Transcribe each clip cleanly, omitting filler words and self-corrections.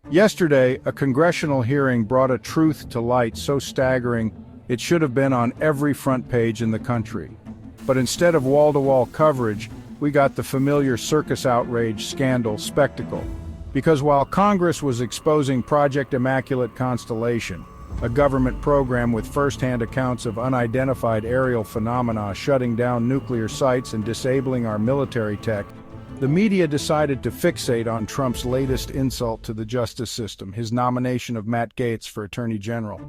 Yesterday, a congressional hearing brought a truth to light so staggering it should have been on every front page in the country. But instead of wall-to-wall coverage, we got the familiar circus outrage scandal spectacle. Because while Congress was exposing Project Immaculate Constellation, a government program with first-hand accounts of unidentified aerial phenomena shutting down nuclear sites and disabling our military tech, the media decided to fixate on Trump's latest insult to the justice system, his nomination of Matt Gaetz for Attorney General.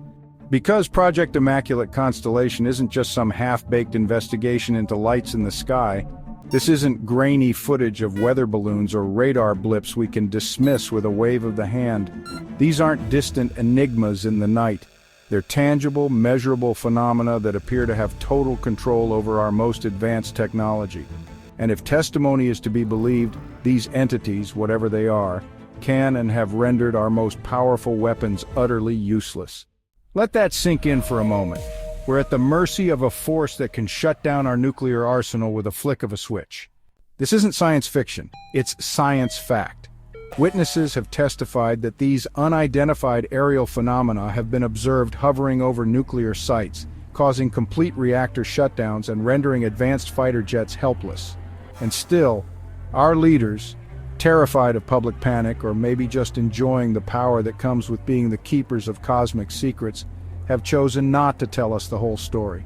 Because Project Immaculate Constellation isn't just some half-baked investigation into lights in the sky, this isn't grainy footage of weather balloons or radar blips we can dismiss with a wave of the hand. These aren't distant enigmas in the night. They're tangible, measurable phenomena that appear to have total control over our most advanced technology. And if testimony is to be believed, these entities, whatever they are, can and have rendered our most powerful weapons utterly useless. Let that sink in for a moment. We're at the mercy of a force that can shut down our nuclear arsenal with a flick of a switch. This isn't science fiction, it's science fact. Witnesses have testified that these unidentified aerial phenomena have been observed hovering over nuclear sites, causing complete reactor shutdowns and rendering advanced fighter jets helpless. And still, our leaders, terrified of public panic or maybe just enjoying the power that comes with being the keepers of cosmic secrets, have chosen not to tell us the whole story.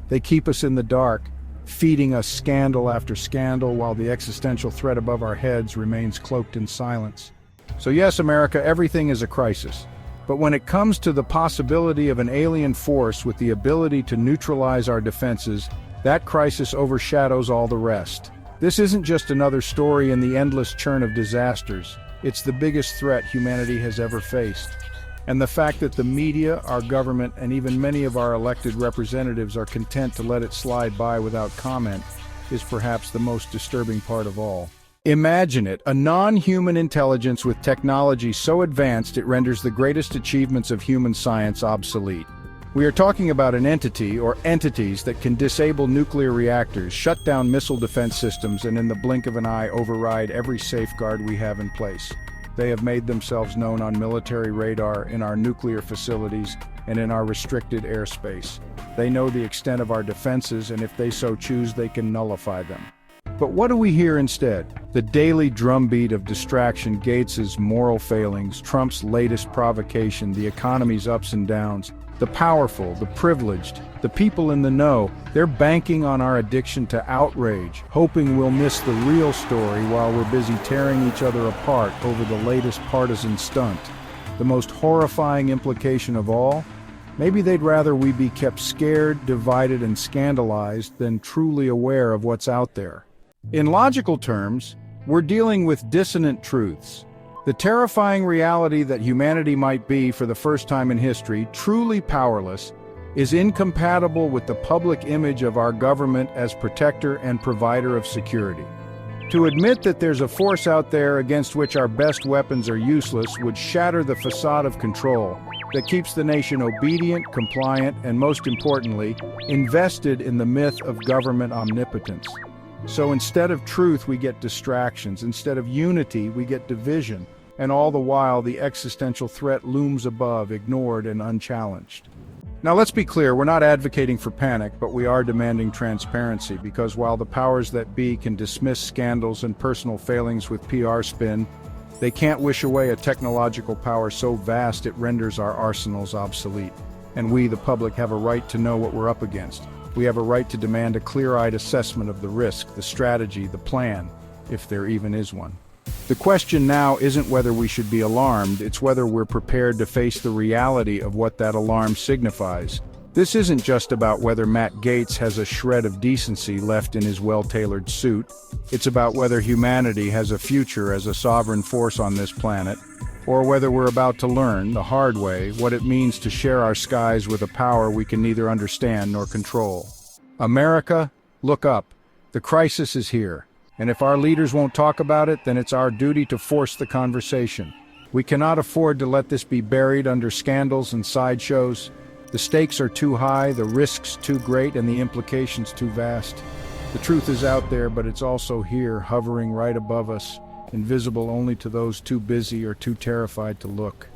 They keep us in the dark, feeding us scandal after scandal while the existential threat above our heads remains cloaked in silence. So yes, America, everything is a crisis. But when it comes to the possibility of an alien force with the ability to neutralize our defenses, that crisis overshadows all the rest. This isn't just another story in the endless churn of disasters. It's the biggest threat humanity has ever faced. And the fact that the media, our government, and even many of our elected representatives are content to let it slide by without comment is perhaps the most disturbing part of all. Imagine it, a non-human intelligence with technology so advanced it renders the greatest achievements of human science obsolete. We are talking about an entity or entities that can disable nuclear reactors, shut down missile defense systems, and in the blink of an eye override every safeguard we have in place. They have made themselves known on military radar, in our nuclear facilities, and in our restricted airspace. They know the extent of our defenses, and if they so choose, they can nullify them. But what do we hear instead? The daily drumbeat of distraction, Gaetz's moral failings, Trump's latest provocation, the economy's ups and downs. The powerful, the privileged, the people in the know, they're banking on our addiction to outrage, hoping we'll miss the real story while we're busy tearing each other apart over the latest partisan stunt. The most horrifying implication of all? Maybe they'd rather we be kept scared, divided, and scandalized than truly aware of what's out there. In logical terms, we're dealing with dissonant truths. The terrifying reality that humanity might be, for the first time in history, truly powerless, is incompatible with the public image of our government as protector and provider of security. To admit that there's a force out there against which our best weapons are useless would shatter the facade of control that keeps the nation obedient, compliant, and most importantly, invested in the myth of government omnipotence. So instead of truth, we get distractions. Instead of unity, we get division. And all the while, the existential threat looms above, ignored and unchallenged. Now let's be clear, we're not advocating for panic, but we are demanding transparency, because while the powers that be can dismiss scandals and personal failings with PR spin, they can't wish away a technological power so vast it renders our arsenals obsolete. And we, the public, have a right to know what we're up against. We have a right to demand a clear-eyed assessment of the risk, the strategy, the plan, if there even is one. The question now isn't whether we should be alarmed, it's whether we're prepared to face the reality of what that alarm signifies. This isn't just about whether Matt Gaetz has a shred of decency left in his well-tailored suit. It's about whether humanity has a future as a sovereign force on this planet, or whether we're about to learn, the hard way, what it means to share our skies with a power we can neither understand nor control. America, look up. The crisis is here. And if our leaders won't talk about it, then it's our duty to force the conversation. We cannot afford to let this be buried under scandals and sideshows. The stakes are too high, the risks too great, and the implications too vast. The truth is out there, but it's also here, hovering right above us. invisible only to those too busy or too terrified to look.